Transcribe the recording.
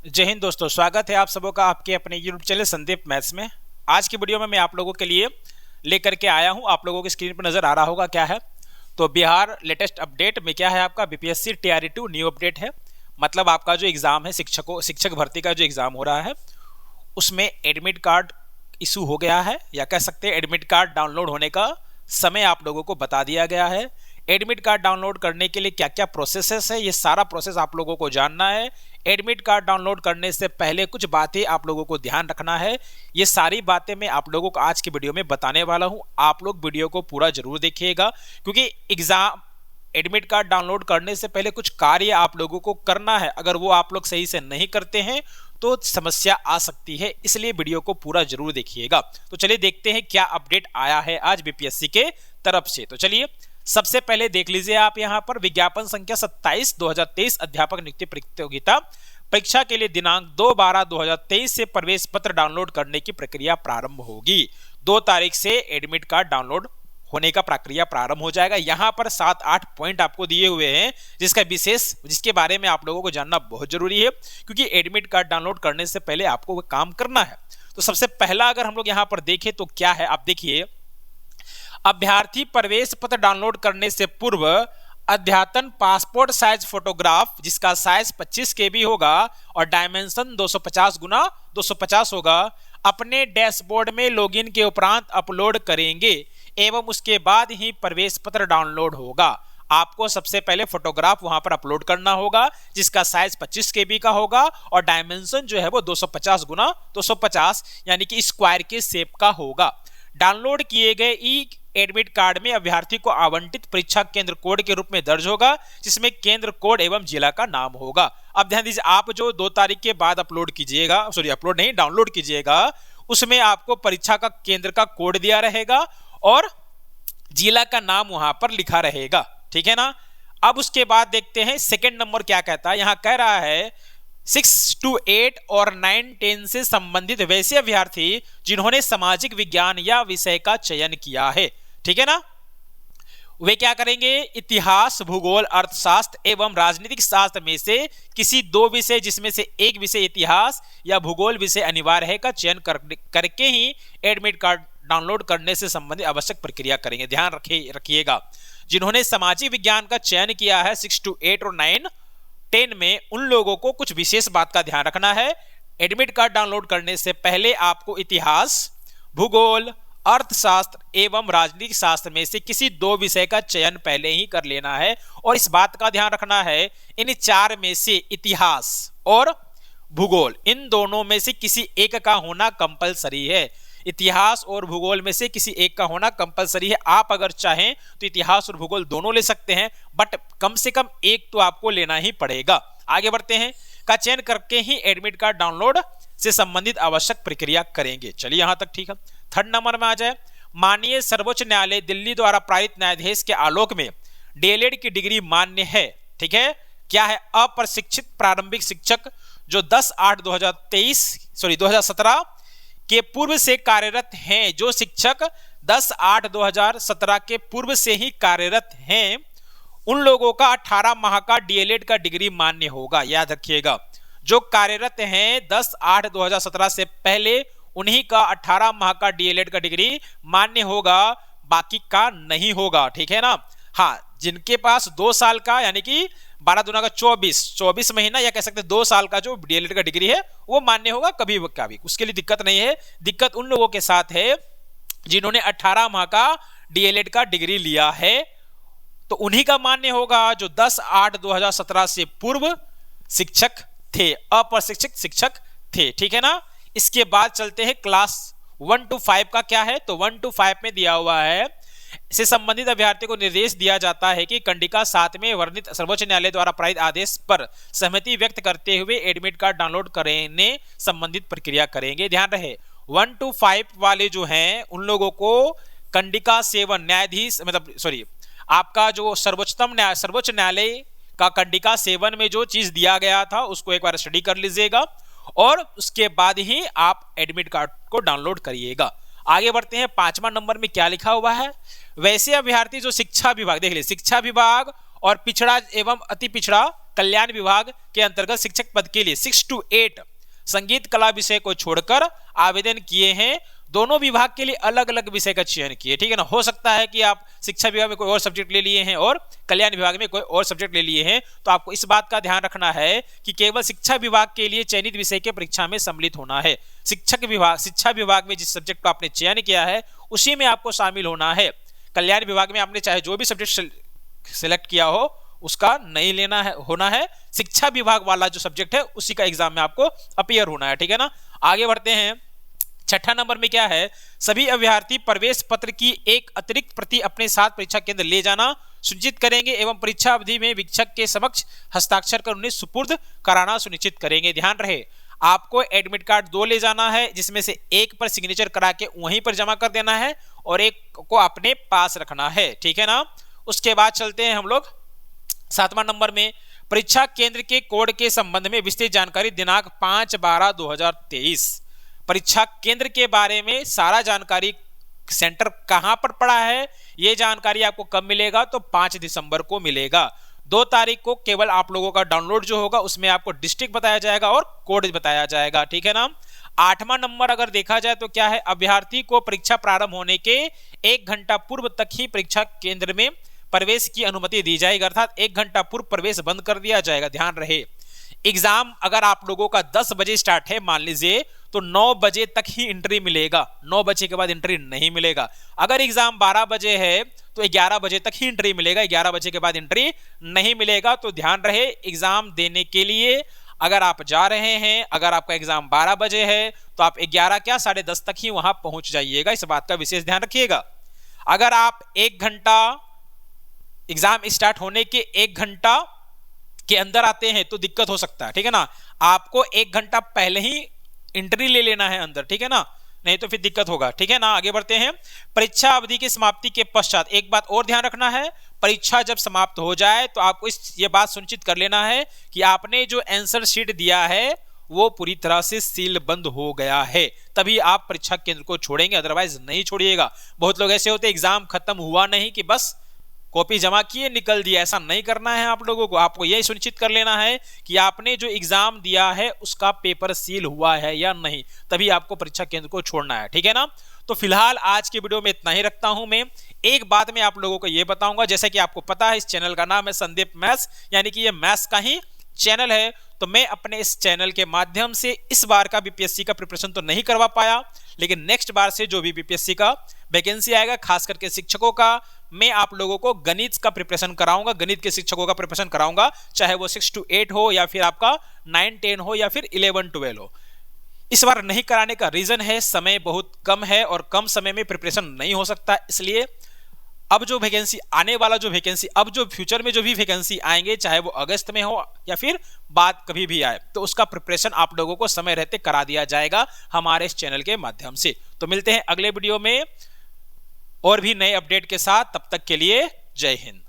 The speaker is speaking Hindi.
जय हिंद दोस्तों, स्वागत है आप सबों का आपके अपने यूट्यूब चैनल संदीप मैथ्स में। आज की वीडियो में मैं आप लोगों के लिए लेकर के आया हूं। आप लोगों की स्क्रीन पर नजर आ रहा होगा क्या है। तो बिहार लेटेस्ट अपडेट में क्या है, आपका बीपीएससी TRE2 न्यू अपडेट है। मतलब आपका जो एग्जाम है शिक्षक भर्ती का जो एग्जाम हो रहा है उसमें एडमिट कार्ड इशू हो गया है, या कह सकते हैं एडमिट कार्ड डाउनलोड होने का समय आप लोगों को बता दिया गया है। एडमिट कार्ड डाउनलोड करने के लिए क्या क्या प्रोसेसेस है, ये सारा प्रोसेस आप लोगों को जानना है। एडमिट कार्ड डाउनलोड करने से पहले कुछ बातें आप लोगों को ध्यान रखना है। ये सारी बातें मैं आप लोगों को आज की वीडियो में बताने वाला हूं। आप लोग वीडियो को पूरा जरूर देखिएगा, क्योंकि एग्जाम एडमिट कार्ड डाउनलोड करने से पहले कुछ कार्य आप लोगों को करना है। अगर वो आप लोग सही से नहीं करते हैं तो समस्या आ सकती है, इसलिए वीडियो को पूरा जरूर देखिएगा। तो चलिए देखते हैं क्या अपडेट आया है आज बीपीएससी के तरफ से। तो चलिए सबसे पहले देख लीजिए आप यहां पर विज्ञापन संख्या 27/2023 अध्यापक नियुक्ति प्रतियोगिता परीक्षा के लिए दिनांक 2/12/2023 से प्रवेश पत्र डाउनलोड करने की प्रक्रिया प्रारंभ होगी। 2 तारीख से एडमिट कार्ड डाउनलोड होने का प्रक्रिया प्रारंभ हो जाएगा। यहां पर 7-8 पॉइंट आपको दिए हुए हैं जिसके बारे में आप लोगों को जानना बहुत जरूरी है, क्योंकि एडमिट कार्ड डाउनलोड करने से पहले आपको वो काम करना है। तो सबसे पहला अगर हम लोग यहां पर देखें तो क्या है, आप देखिए, अभ्यर्थी प्रवेश पत्र डाउनलोड करने से पूर्व अद्यतन पासपोर्ट साइज फोटोग्राफ जिसका साइज 25 KB होगा और डायमेंशन 250x250 होगा अपने डैशबोर्ड में लॉगिन के उपरांत अपलोड करेंगे एवं उसके बाद ही प्रवेश पत्र डाउनलोड होगा। आपको सबसे पहले फोटोग्राफ वहां पर अपलोड करना होगा जिसका साइज 25 KB का होगा और डायमेंशन जो है वो 250x250 यानी कि स्क्वायर के शेप का होगा। डाउनलोड किए गए ई एडमिट कार्ड में अभ्यर्थी को आवंटित परीक्षा केंद्र कोड के रूप में दर्ज होगा, जिसमें केंद्र कोड एवं जिला का नाम होगा। अब ध्यान दीजिए, आप जो 2 तारीख के बाद डाउनलोड कीजिएगा, उसमें आपको परीक्षा का केंद्र का कोड दिया रहेगा और जिला का नाम वहां पर लिखा रहेगा, ठीक है ना। अब उसके बाद देखते हैं सेकंड नंबर क्या कहता है। यहां कह रहा है 6 to 8 और 9-10 से संबंधित वैसे अभ्यर्थी जिन्होंने सामाजिक विज्ञान या विषय का चयन किया है, ठीक है ना, वे क्या करेंगे, इतिहास, भूगोल, अर्थशास्त्र एवं राजनीतिक शास्त्र में से किसी 2 विषय जिसमें से एक विषय इतिहास या भूगोल विषय अनिवार्य है का चयन करके ही एडमिट कार्ड डाउनलोड करने से संबंधित आवश्यक प्रक्रिया करेंगे। ध्यान रखिएगा, जिन्होंने सामाजिक विज्ञान का चयन किया है 6 to 8 और 9-10 में, उन लोगों को कुछ विशेष बात का ध्यान रखना है। एडमिट कार्ड डाउनलोड करने से पहले आपको इतिहास, भूगोल, अर्थशास्त्र एवं राजनीतिक शास्त्र में से किसी 2 विषय का चयन पहले ही कर लेना है। और इस बात का ध्यान रखना है, इन 4 में से इतिहास और भूगोल इन दोनों में से किसी एक का होना कंपलसरी है। इतिहास और भूगोल में से किसी एक का होना कंपलसरी है। आप अगर चाहें तो इतिहास और भूगोल दोनों ले सकते हैं, बट कम से कम एक तो आपको लेना ही पड़ेगा। आगे बढ़ते हैं, का चयन करके ही एडमिट कार्ड डाउनलोड से संबंधित आवश्यक प्रक्रिया करेंगे। चलिए यहां तक ठीक है। थर्ड नंबर में आ जाए, माननीय सर्वोच्च न्यायालय दिल्ली द्वारा पारित न्यायाधीश के आलोक में डीएलएड की डिग्री मान्य है, ठीक है। क्या है, अप्रशिक्षित प्रारंभिक शिक्षक जो 2017 के पूर्व से कार्यरत हैं, जो शिक्षक 10/8/2017 के पूर्व से ही कार्यरत हैं, उन लोगों का 18 माह का डीएलएड का डिग्री मान्य होगा। याद रखिएगा, जो कार्यरत हैं 10/8/2017 से पहले उन्हीं का 18 माह का डीएलएड का डिग्री मान्य होगा, बाकी का नहीं होगा, ठीक है ना। हाँ, जिनके पास 2 साल का यानी कि 12 दूना का 24 महीना या कह सकते हैं 2 साल का जो डीएलएड का डिग्री है वो मान्य होगा कभी भी, उसके लिए दिक्कत नहीं है। दिक्कत उन लोगों के साथ है जिन्होंने 18 माह का डीएलएड का डिग्री लिया है, तो उन्हीं का मान्य होगा जो 10/8/2017 से पूर्व शिक्षक थे, अप्रशिक्षित शिक्षक थे, ठीक है ना। इसके बाद चलते हैं क्लास 1 to 5 का क्या है। तो 1 to 5 में दिया हुआ है, से संबंधित अभ्यर्थी को निर्देश दिया जाता है कि कंडिका 7 में वर्णित सर्वोच्च न्यायालय द्वारा पारित आदेश पर सहमति व्यक्त करते हुए एडमिट कार्ड डाउनलोड करने संबंधित प्रक्रिया करेंगे। ध्यान रहे, 1 to 5 वाले जो हैं उन लोगों को कंडिका 7 न्यायाधीश आपका जो सर्वोच्च न्यायालय का कंडिका 7 में जो चीज दिया गया था उसको एक बार स्टडी कर लीजिएगा और उसके बाद ही आप एडमिट कार्ड को डाउनलोड करिएगा। आगे बढ़ते हैं, 5वां नंबर में क्या लिखा हुआ है, वैसे अभ्यर्थी जो शिक्षा विभाग, देख लीजिए, शिक्षा विभाग और पिछड़ा एवं अति पिछड़ा कल्याण विभाग के अंतर्गत शिक्षक पद के लिए 6 to 8 संगीत कला विषय को छोड़कर आवेदन किए हैं। दोनों विभाग के लिए अलग अलग विषय का चयन किए, ठीक है ना। हो सकता है कि आप शिक्षा विभाग में कोई और सब्जेक्ट ले लिए हैं और कल्याण विभाग में कोई और सब्जेक्ट ले लिए हैं, तो आपको इस बात का ध्यान रखना है कि केवल शिक्षा विभाग के लिए चयनित विषय के परीक्षा में सम्मिलित होना है। शिक्षा विभाग में जिस सब्जेक्ट को आपने चयन किया है उसी में आपको शामिल होना है। कल्याण विभाग में आपने चाहे जो भी सब्जेक्ट सिलेक्ट किया हो उसका नहीं लेना है, होना है। शिक्षा विभाग वाला जो सब्जेक्ट है उसी का एग्जाम में आपको अपीयर होना है, ठीक है ना। आगे बढ़ते हैं। छठा नंबर में क्या है, सभी अभ्यर्थी प्रवेश पत्र की एक अतिरिक्त प्रति अपने साथ परीक्षा केंद्र ले जाना सुनिश्चित करेंगे एवं परीक्षा अवधि में शिक्षक के समक्ष हस्ताक्षर कर उन्हें सुपुर्द कराना सुनिश्चित करेंगे। ध्यान रहे, आपको एडमिट कार्ड 2 ले जाना है, जिसमें से एक पर सिग्नेचर करा के वहीं पर जमा कर देना है और एक को अपने पास रखना है, ठीक है ना। उसके बाद चलते हैं हम लोग 7वां नंबर में, परीक्षा केंद्र के कोड के संबंध में विस्तृत जानकारी दिनांक 5/12/2023। परीक्षा केंद्र के बारे में सारा जानकारी, सेंटर कहां पर पड़ा है, यह जानकारी आपको कब मिलेगा, तो 5 दिसंबर को मिलेगा। 2 तारीख को केवल आप लोगों का डाउनलोड जो होगा उसमें आपको डिस्ट्रिक्ट बताया जाएगा और कोड बताया जाएगा, ठीक है ना। 8वां नंबर अगर देखा जाए तो क्या है, अभ्यर्थी को परीक्षा प्रारंभ होने के 1 घंटा पूर्व तक ही परीक्षा केंद्र में प्रवेश की अनुमति दी जाएगी, अर्थात 1 घंटा पूर्व प्रवेश बंद कर दिया जाएगा। ध्यान रहे, एग्जाम अगर आप लोगों का 10 बजे स्टार्ट है मान लीजिए, तो 9 बजे तक ही एंट्री मिलेगा, 9 बजे के बाद एंट्री नहीं मिलेगा। अगर एग्जाम 12 बजे है तो 11 बजे तक ही एंट्री मिलेगा, 11 बजे के बाद एंट्री नहीं मिलेगा। तो ध्यान रहे, एग्जाम देने के लिए अगर आप जा रहे हैं, अगर आपका एग्जाम 12 बजे है तो आप 11 क्या 10:30 तक ही वहां पहुंच जाइएगा, इस बात का विशेष ध्यान रखिएगा। अगर आप 1 घंटा एग्जाम स्टार्ट होने के 1 घंटा के अंदर आते हैं तो दिक्कत हो सकता है, ठीक है ना। आपको 1 घंटा पहले ही एंट्री ले लेना है अंदर, ठीक है ना, नहीं तो फिर दिक्कत होगा, ठीक है ना। आगे बढ़ते हैं। परीक्षा अवधि की समाप्ति के पश्चात एक बात और ध्यान रखना है, परीक्षा जब समाप्त हो जाए तो आपको ये बात सुनिश्चित कर लेना है कि आपने जो आंसर शीट दिया है वो पूरी तरह से सील बंद हो गया है, तभी आप परीक्षा केंद्र को छोड़ेंगे, अदरवाइज नहीं छोड़िएगा। बहुत लोग ऐसे होते, एग्जाम खत्म हुआ नहीं कि बस कॉपी जमा किए निकल दिया, ऐसा नहीं करना है आप लोगों को। आपको यही सुनिश्चित कर लेना है कि आपने जो एग्जाम दिया है उसका पेपर सील हुआ है या नहीं, तभी आपको परीक्षा केंद्र को छोड़ना है, ठीक है ना। तो फिलहाल आज के वीडियो में इतना ही रखता हूं मैं। एक बात मैं आप लोगों को यह बताऊंगा, जैसे कि आपको पता है इस चैनल का नाम है संदीप मैथ्स, यानी कि ये मैथ्स का ही चैनल है। तो मैं अपने इस चैनल के माध्यम से इस बार का बीपीएससी का प्रिपरेशन तो नहीं करवा पाया, लेकिन नेक्स्ट बार से जो भी बीपीएससी का वैकेंसी आएगा, खास करके शिक्षकों का, मैं आप लोगों को गणित का प्रिपरेशन कराऊंगा, गणित के शिक्षकों का प्रिपरेशन कराऊंगा, चाहे वो 6 to 8 हो या फिर आपका 9, 10 हो या फिर 11, 12 हो। इस बार नहीं कराने का रीजन है समय बहुत कम है और कम समय में प्रिपरेशन नहीं हो सकता, इसलिए अब जो वैकेंसी आने वाला जो वैकेंसी, अब जो फ्यूचर में जो भी वैकेंसी आएंगे, चाहे वो अगस्त में हो या फिर बाद कभी भी आए, तो उसका प्रिपरेशन आप लोगों को समय रहते करा दिया जाएगा हमारे इस चैनल के माध्यम से। तो मिलते हैं अगले वीडियो में और भी नए अपडेट के साथ, तब तक के लिए जय हिंद।